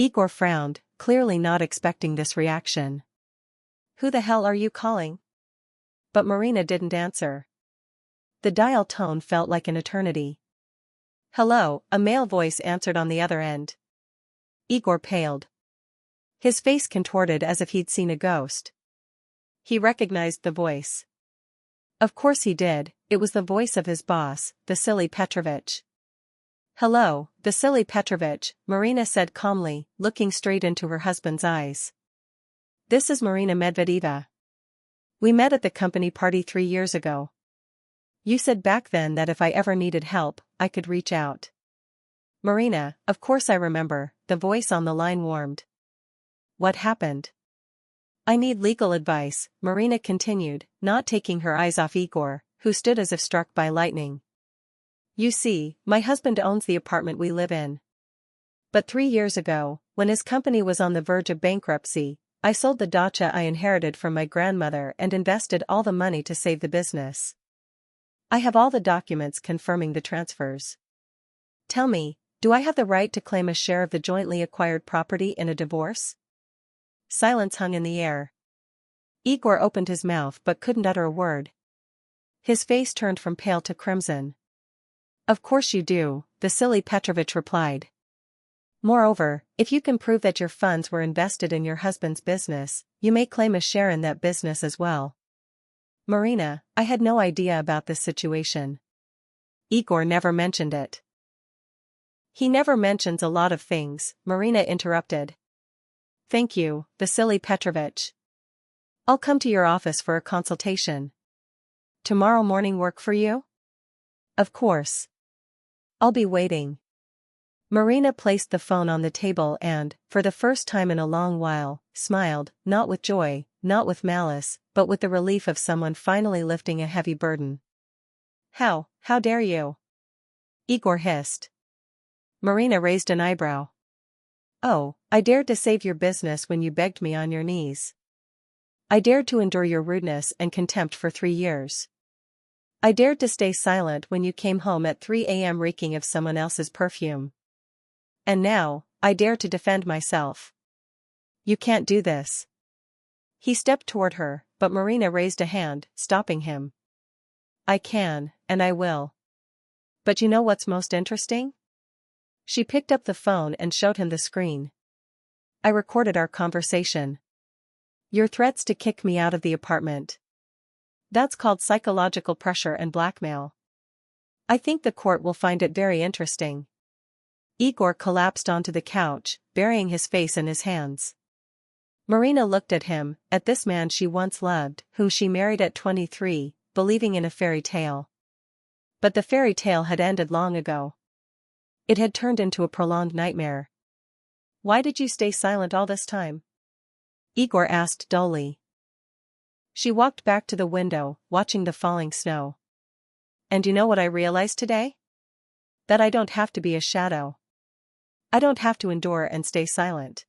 Igor frowned, clearly not expecting this reaction. "Who the hell are you calling?" But Marina didn't answer. The dial tone felt like an eternity. "Hello," a male voice answered on the other end. Igor paled. His face contorted as if he'd seen a ghost. He recognized the voice. Of course he did, it was the voice of his boss, Vasily Petrovich. "Hello, Vasily Petrovich," Marina said calmly, looking straight into her husband's eyes. "This is Marina Medvedeva. We met at the company party 3 years ago. You said back then that if I ever needed help, I could reach out." "Marina, of course I remember," the voice on the line warmed. "What happened?" "I need legal advice," Marina continued, not taking her eyes off Igor, who stood as if struck by lightning. "You see, my husband owns the apartment we live in. But 3 years ago, when his company was on the verge of bankruptcy, I sold the dacha I inherited from my grandmother and invested all the money to save the business. I have all the documents confirming the transfers. Tell me, do I have the right to claim a share of the jointly acquired property in a divorce?" Silence hung in the air. Igor opened his mouth but couldn't utter a word. His face turned from pale to crimson. "Of course you do," Vasily Petrovich replied. "Moreover, if you can prove that your funds were invested in your husband's business, you may claim a share in that business as well." "Marina, I had no idea about this situation. Igor never mentioned it." "He never mentions a lot of things," Marina interrupted. "Thank you, Vasily Petrovich. I'll come to your office for a consultation. Tomorrow morning work for you?" "Of course. I'll be waiting." Marina placed the phone on the table and, for the first time in a long while, smiled, not with joy, not with malice, but with the relief of someone finally lifting a heavy burden. How dare you?" Igor hissed. Marina raised an eyebrow. "Oh, I dared to save your business when you begged me on your knees. I dared to endure your rudeness and contempt for 3 years. I dared to stay silent when you came home at 3 a.m. reeking of someone else's perfume. And now, I dare to defend myself. You can't do this." He stepped toward her, but Marina raised a hand, stopping him. "I can, and I will. But you know what's most interesting?" She picked up the phone and showed him the screen. "I recorded our conversation. Your threats to kick me out of the apartment. That's called psychological pressure and blackmail. I think the court will find it very interesting." Igor collapsed onto the couch, burying his face in his hands. Marina looked at him, at this man she once loved, whom she married at 23, believing in a fairy tale. But the fairy tale had ended long ago. It had turned into a prolonged nightmare. "Why did you stay silent all this time?" Igor asked dully. She walked back to the window, watching the falling snow. "And you know what I realized today? That I don't have to be a shadow. I don't have to endure and stay silent.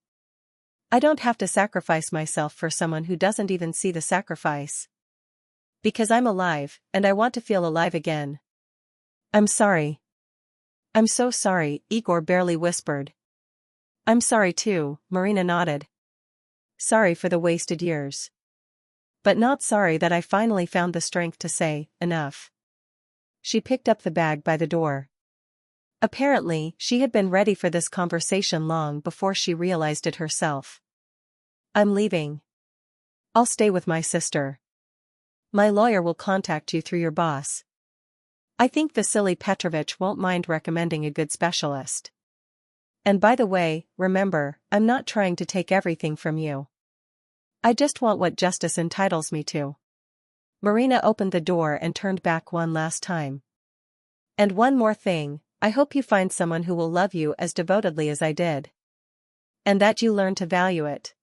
I don't have to sacrifice myself for someone who doesn't even see the sacrifice. Because I'm alive, and I want to feel alive again. I'm sorry. I'm so sorry," Igor barely whispered. "I'm sorry too," Marina nodded. "Sorry for the wasted years. But not sorry that I finally found the strength to say, enough." She picked up the bag by the door. Apparently, she had been ready for this conversation long before she realized it herself. "I'm leaving. I'll stay with my sister. My lawyer will contact you through your boss. I think Vasily Petrovich won't mind recommending a good specialist. And by the way, remember, I'm not trying to take everything from you. I just want what justice entitles me to." Marina opened the door and turned back one last time. "And one more thing, I hope you find someone who will love you as devotedly as I did. And that you learn to value it."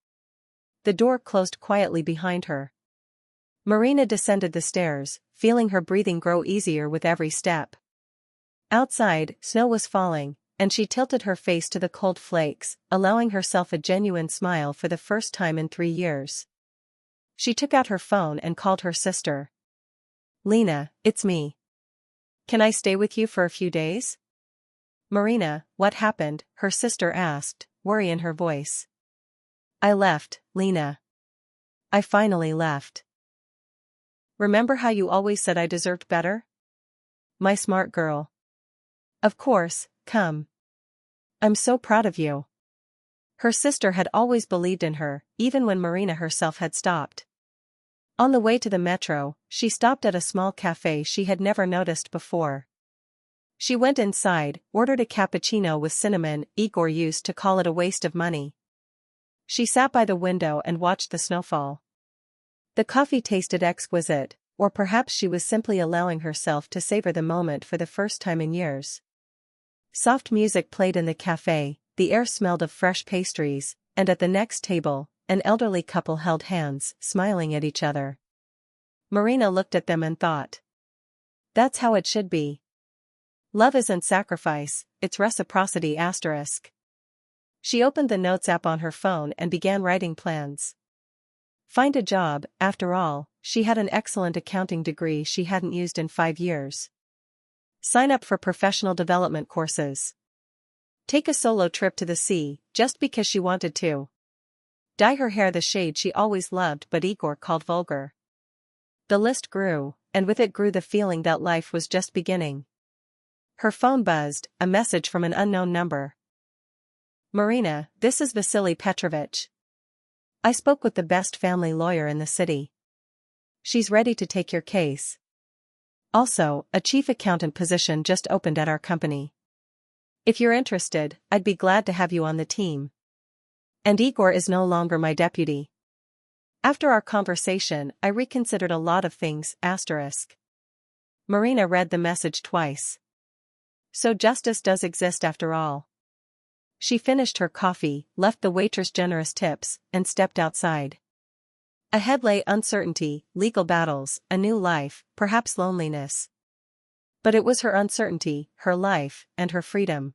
The door closed quietly behind her. Marina descended the stairs, feeling her breathing grow easier with every step. Outside, snow was falling, and she tilted her face to the cold flakes, allowing herself a genuine smile for the first time in 3 years. She took out her phone and called her sister. "Lena, it's me. Can I stay with you for a few days?" "Marina, what happened?" her sister asked, worry in her voice. I left, Lena. I finally left. Remember how you always said I deserved better? My smart girl. Of course, come. I'm so proud of you. Her sister had always believed in her, even when Marina herself had stopped. On the way to the metro, she stopped at a small cafe she had never noticed before. She went inside, ordered a cappuccino with cinnamon. Igor used to call it a waste of money. She sat by the window and watched the snowfall. The coffee tasted exquisite, or perhaps she was simply allowing herself to savor the moment for the first time in years. Soft music played in the cafe, the air smelled of fresh pastries, and at the next table, an elderly couple held hands, smiling at each other. Marina looked at them and thought. That's how it should be. Love isn't sacrifice, it's reciprocity. She opened the notes app on her phone and began writing plans. Find a job. After all, she had an excellent accounting degree she hadn't used in 5 years. Sign up for professional development courses. Take a solo trip to the sea, just because she wanted to. Dye her hair the shade she always loved but Igor called vulgar. The list grew, and with it grew the feeling that life was just beginning. Her phone buzzed, a message from an unknown number. Marina, this is Vasily Petrovich. I spoke with the best family lawyer in the city. She's ready to take your case. Also, a chief accountant position just opened at our company. If you're interested, I'd be glad to have you on the team. And Igor is no longer my deputy. After our conversation, I reconsidered a lot of things. Marina read the message twice. So justice does exist after all. She finished her coffee, left the waitress generous tips, and stepped outside. Ahead lay uncertainty, legal battles, a new life, perhaps loneliness. But it was her uncertainty, her life, and her freedom.